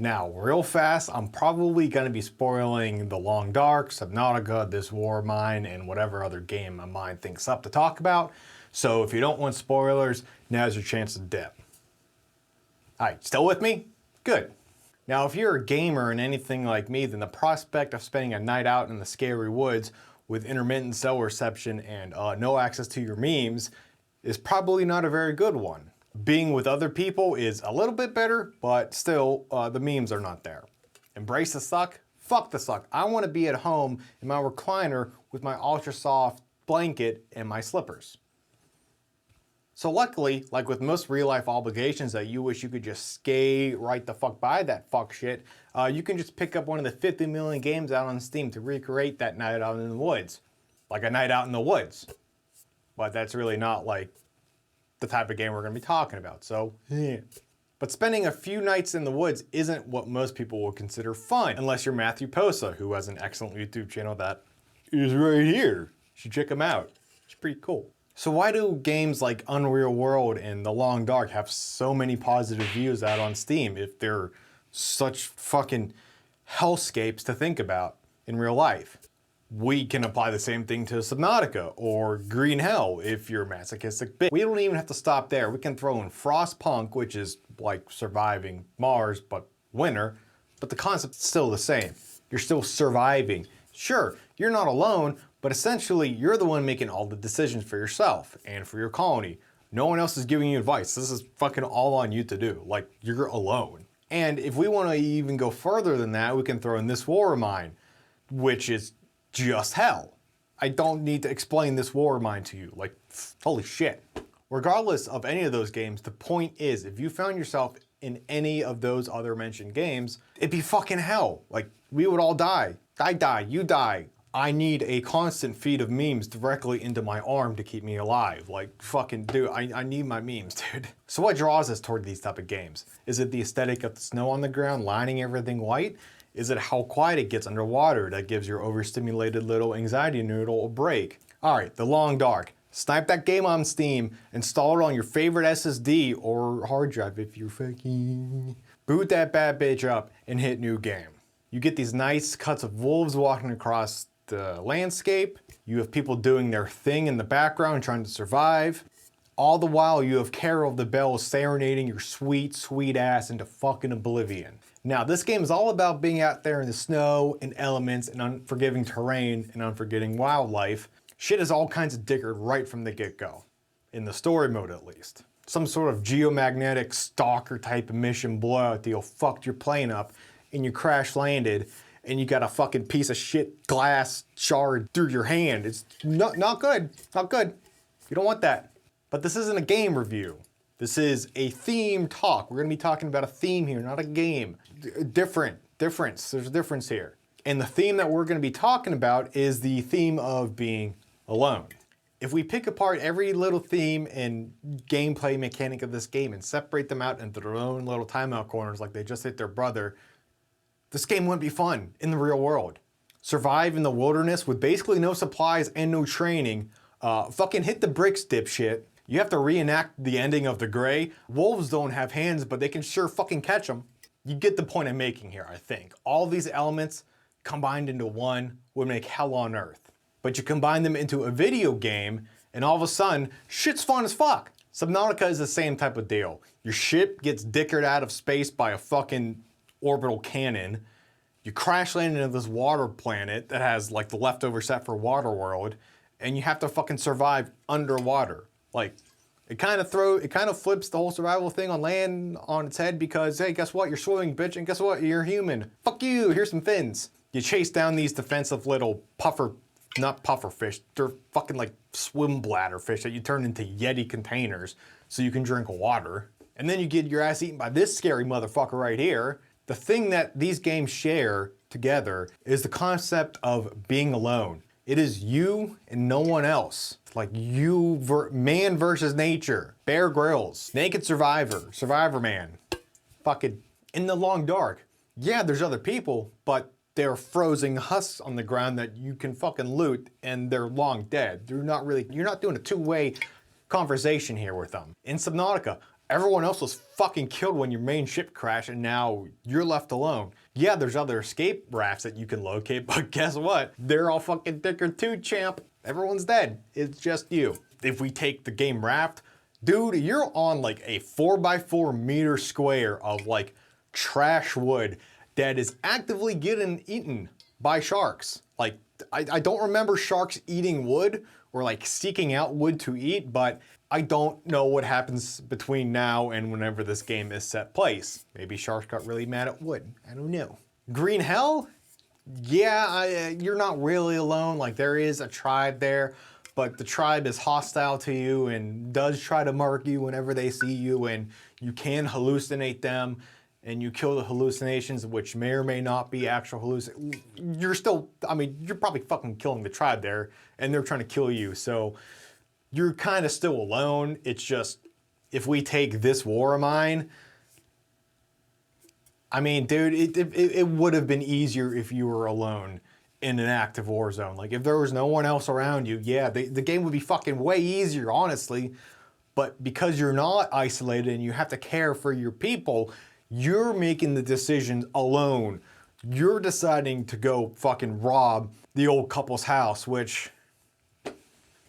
Now, real fast, I'm probably going to be spoiling The Long Dark, Subnautica, This War of Mine, and whatever other game my mind thinks up to talk about. So if you don't want spoilers, now's your chance to dip. Alright, still with me? Good. Now, if you're a gamer and anything like me, then the prospect of spending a night out in the scary woods with intermittent cell reception and no access to your memes is probably not a very good one. Being with other people is a little bit better, but still, the memes are not there. Embrace the suck? Fuck the suck. I want to be at home in my recliner with my ultra soft blanket and my slippers. So luckily, like with most real life obligations that you wish you could just skate right the fuck by that fuck shit, you can just pick up one of the 50 million games out on Steam to recreate that night out in the woods. Like a night out in the woods. But that's really not like the type of game we're going to be talking about, so yeah. But spending a few nights in the woods isn't what most people would consider fun, unless you're Matthew Posa, who has an excellent YouTube channel that is right here. You should check him out. It's pretty cool. So why do games like Unreal World and The Long Dark have so many positive views out on Steam if they're such fucking hellscapes to think about in real life? We can apply the same thing to Subnautica or Green Hell if you're a masochistic bitch. We don't even have to stop there. We can throw in Frostpunk, which is like surviving Mars, but winter, but the concept's still the same. You're still surviving. Sure, you're not alone, but essentially you're the one making all the decisions for yourself and for your colony. No one else is giving you advice. This is fucking all on you to do. Like, you're alone. And if we want to even go further than that, we can throw in This War of Mine, which is just hell. I don't need to explain This War of Mine to you. Like, holy shit. Regardless of any of those games, the point is, if you found yourself in any of those other mentioned games, it'd be fucking hell. Like, we would all die. I die, you die. I need a constant feed of memes directly into my arm to keep me alive. Like, fucking dude, I need my memes, dude. So what draws us toward these type of games? Is it the aesthetic of the snow on the ground lining everything white? Is it how quiet it gets underwater that gives your overstimulated little anxiety noodle a break? Alright, The Long Dark. Snipe that game on Steam, install it on your favorite SSD or hard drive if you're fucking... Boot that bad bitch up and hit new game. You get these nice cuts of wolves walking across the landscape. You have people doing their thing in the background trying to survive. All the while you have Carol the Bell serenading your sweet, sweet ass into fucking oblivion. Now, this game is all about being out there in the snow and elements and unforgiving terrain and unforgiving wildlife. Shit is all kinds of dickered right from the get-go. In the story mode, at least. Some sort of geomagnetic stalker type of mission blowout deal fucked your plane up and you crash landed and you got a fucking piece of shit glass shard through your hand. It's not good. Not good. You don't want that. But this isn't a game review. This is a theme talk. We're gonna be talking about a theme here, not a game. Difference. There's a difference here. And the theme that we're gonna be talking about is the theme of being alone. If we pick apart every little theme and gameplay mechanic of this game and separate them out into their own little timeout corners like they just hit their brother, this game wouldn't be fun in the real world. Survive in the wilderness with basically no supplies and no training. Fucking hit the bricks, dipshit. You have to reenact the ending of The Gray. Wolves don't have hands, but they can sure fucking catch them. You get the point I'm making here, I think. All these elements combined into one would make hell on earth. But you combine them into a video game, and all of a sudden, shit's fun as fuck. Subnautica is the same type of deal. Your ship gets dickered out of space by a fucking orbital cannon. You crash land into this water planet that has like the leftover set for Waterworld, and you have to fucking survive underwater. Like, it kind of flips the whole survival thing on land on its head because, hey, guess what? You're swimming, bitch, and guess what? You're human. Fuck you, here's some fins. You chase down these defensive little not puffer fish, they're fucking like swim bladder fish that you turn into Yeti containers so you can drink water. And then you get your ass eaten by this scary motherfucker right here. The thing that these games share together is the concept of being alone. It is you and no one else. Like man versus nature. Bear Grylls, Naked Survivor, Survivor Man. Fucking In the Long Dark. Yeah, there's other people, but they're frozen husks on the ground that you can fucking loot and they're long dead. You're not doing a two-way conversation here with them. In Subnautica, Everyone else was fucking killed when your main ship crashed and now you're left alone. Yeah, there's other escape rafts that you can locate, but guess what? They're all fucking thicker too, champ. Everyone's dead. It's just you. If we take the game raft, dude, you're on like a 4x4 meter square of like trash wood that is actively getting eaten by sharks. Like, I don't remember sharks eating wood or like seeking out wood to eat, but I don't know what happens between now and whenever this game is set place. Maybe sharks got really mad at wood. I don't know. Green hell? Yeah, you're not really alone. Like, there is a tribe there, but the tribe is hostile to you and does try to mark you whenever they see you, and you can hallucinate them and you kill the hallucinations, which may or may not be actual hallucinations. You're still, I mean, you're probably fucking killing the tribe there and they're trying to kill you. So you're kind of still alone. It's just, if we take this war of mine, I mean, dude, it would have been easier if you were alone in an active war zone. Like, if there was no one else around you, yeah, the game would be fucking way easier, honestly. But because you're not isolated and you have to care for your people, you're making the decisions alone. You're deciding to go fucking rob the old couple's house, which,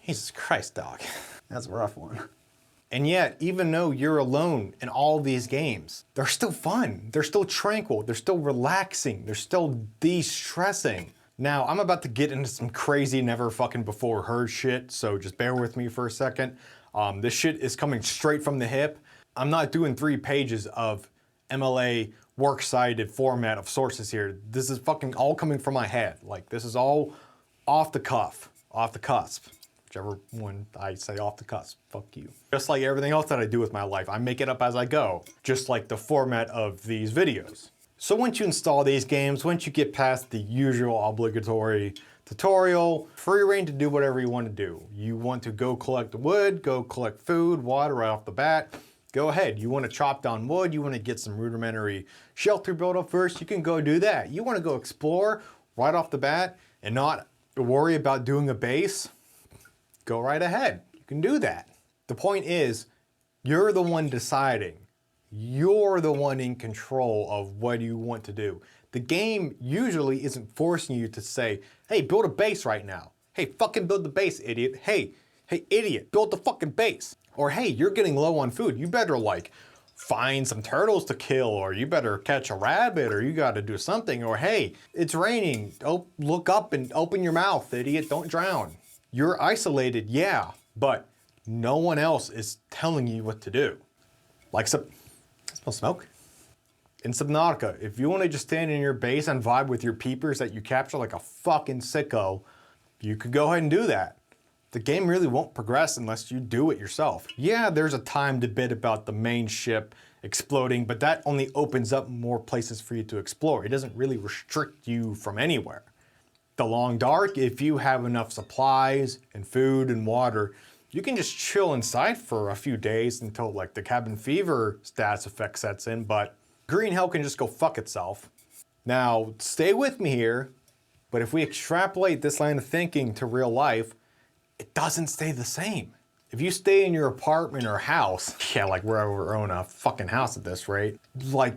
Jesus Christ, dog. That's a rough one. And yet, even though you're alone in all these games, they're still fun. They're still tranquil. They're still relaxing. They're still de-stressing. Now, I'm about to get into some crazy, never fucking before heard shit, so just bear with me for a second. This shit is coming straight from the hip. I'm not doing 3 pages of MLA works-cited format of sources here. This is fucking all coming from my head. Like, this is all off the cuff, off the cusp. Whichever one I say off the cusp, fuck you. Just like everything else that I do with my life, I make it up as I go, just like the format of these videos. So once you install these games, once you get past the usual obligatory tutorial, free reign to do whatever you want to do. You want to go collect wood, go collect food, water right off the bat, go ahead. You want to chop down wood, you want to get some rudimentary shelter built up first, you can go do that. You want to go explore right off the bat and not worry about doing a base, go right ahead. You can do that. The point is, you're the one deciding. You're the one in control of what you want to do. The game usually isn't forcing you to say, hey, build a base right now. Hey, fucking build the base, idiot. Hey, idiot, build the fucking base. Or hey, you're getting low on food. You better like find some turtles to kill, or you better catch a rabbit, or you gotta do something. Or hey, it's raining. Oh, look up and open your mouth, idiot, don't drown. You're isolated, yeah, but no one else is telling you what to do. Like I smell smoke. In Subnautica, if you want to just stand in your base and vibe with your peepers that you capture like a fucking sicko, you could go ahead and do that. The game really won't progress unless you do it yourself. Yeah, there's a timed bit about the main ship exploding, but that only opens up more places for you to explore. It doesn't really restrict you from anywhere. The Long Dark, if you have enough supplies and food and water, you can just chill inside for a few days until like the cabin fever status effect sets in, but Green Hell can just go fuck itself. Now, stay with me here, but if we extrapolate this line of thinking to real life, it doesn't stay the same. If you stay in your apartment or house, yeah, like we own a fucking house at this rate, like,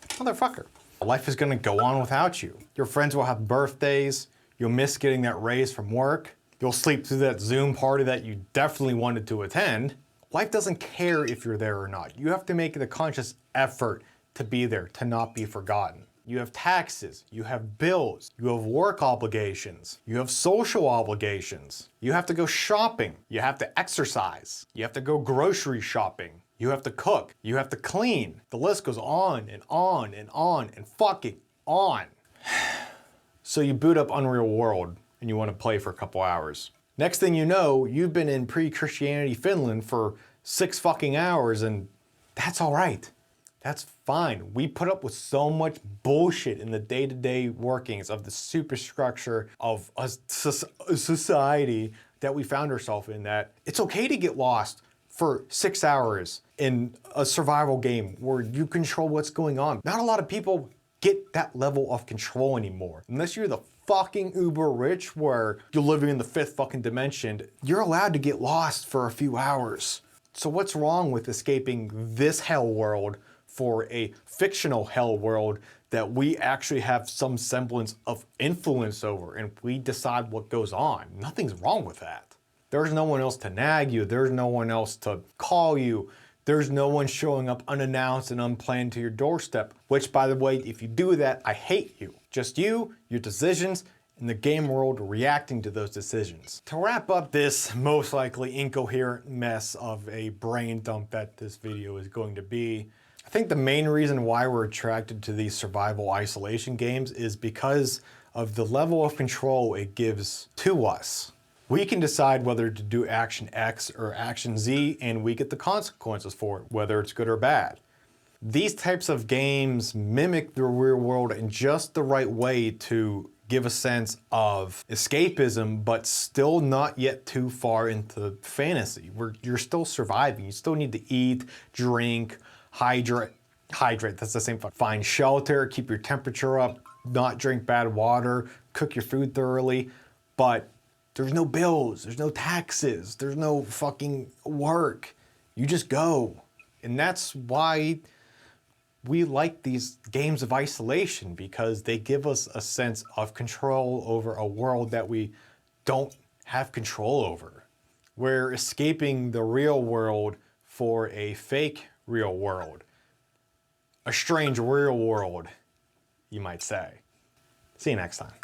motherfucker. Life is gonna go on without you. Your friends will have birthdays, you'll miss getting that raise from work, you'll sleep through that Zoom party that you definitely wanted to attend. Life doesn't care if you're there or not. You have to make the conscious effort to be there, to not be forgotten. You have taxes, you have bills, you have work obligations, you have social obligations. You have to go shopping, you have to exercise, you have to go grocery shopping, you have to cook, you have to clean. The list goes on and on and on and fucking on. So you boot up Unreal World and you want to play for a couple hours. Next thing you know, you've been in pre-Christianity Finland for 6 fucking hours, and that's all right. That's fine. We put up with so much bullshit in the day-to-day workings of the superstructure of a society that we found ourselves in, that it's okay to get lost for 6 hours in a survival game where you control what's going on. Not a lot of people get that level of control anymore. Unless you're the fucking uber rich where you're living in the 5th fucking dimension, you're allowed to get lost for a few hours. So what's wrong with escaping this hell world for a fictional hell world that we actually have some semblance of influence over and we decide what goes on? Nothing's wrong with that. There's no one else to nag you. There's no one else to call you. There's no one showing up unannounced and unplanned to your doorstep, which, by the way, if you do that, I hate you. Just you, your decisions, and the game world reacting to those decisions. To wrap up this most likely incoherent mess of a brain dump that this video is going to be, I think the main reason why we're attracted to these survival isolation games is because of the level of control it gives to us. We can decide whether to do action X or action Z, and we get the consequences for it, whether it's good or bad. These types of games mimic the real world in just the right way to give a sense of escapism, but still not yet too far into fantasy, where you're still surviving. You still need to eat, drink, hydrate, that's the same thing. Find shelter, keep your temperature up, not drink bad water, cook your food thoroughly, but there's no bills, there's no taxes, there's no fucking work. You just go. And that's why we like these games of isolation, because they give us a sense of control over a world that we don't have control over. We're escaping the real world for a fake real world. A strange real world, you might say. See you next time.